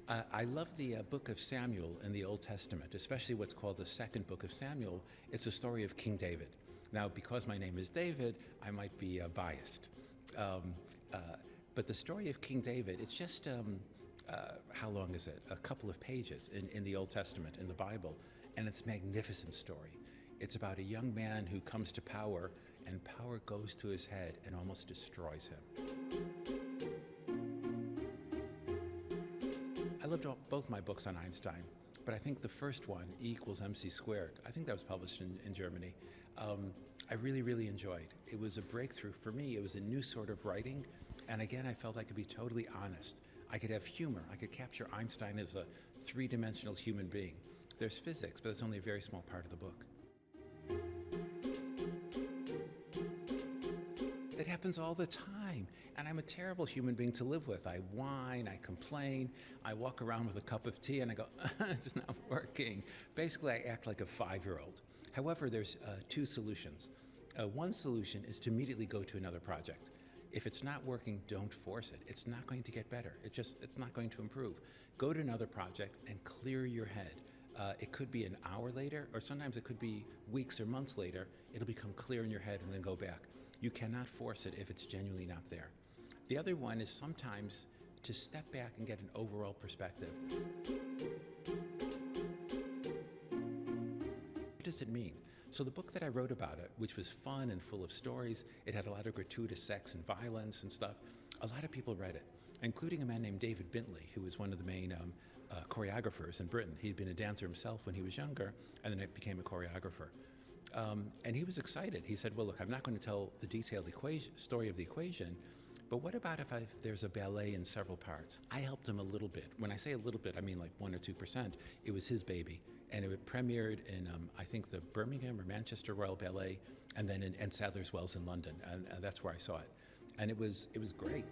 I love the book of Samuel in the Old Testament, especially what's called the second book of Samuel. It's the story of King David. Now, because my name is David, I might be biased. Um, but the story of King David, it's just, how long is it? A couple of pages in the Old Testament, in the Bible. And it's a magnificent story. It's about a young man who comes to power, and power goes to his head and almost destroys him. I loved both my books on Einstein, but I think the first one, E equals MC squared, I think that was published in Germany, I really, really enjoyed. It was a breakthrough for me. It was a new sort of writing, and again, I felt I could be totally honest. I could have humor. I could capture Einstein as a three-dimensional human being. There's physics, but it's only a very small part of the book. It happens all the time, and I'm a terrible human being to live with. I whine, I complain, I walk around with a cup of tea and I go, it's not working. Basically, I act like a 5-year-old. However, there's two solutions. One solution is to immediately go to another project. If it's not working, don't force it. It's not going to get better. It's not going to improve. Go to another project and clear your head. It could be an hour later, or sometimes it could be weeks or months later. It'll become clear in your head and then go back. You cannot force it if it's genuinely not there. The other one is sometimes to step back and get an overall perspective. What does it mean? So the book that I wrote about it, which was fun and full of stories, it had a lot of gratuitous sex and violence and stuff. A lot of people read it, including a man named David Bentley, who was one of the main choreographers in Britain. He'd been a dancer himself when he was younger, and then became a choreographer. And he was excited. He said, well, look, I'm not going to tell the detailed story of the equation, but what about if there's a ballet in several parts? I helped him a little bit. When I say a little bit, I mean like 1 or 2%. It was his baby. And it premiered in, I think, the Birmingham or Manchester Royal Ballet, and then in Sadler's Wells in London. And that's where I saw it. And it was great.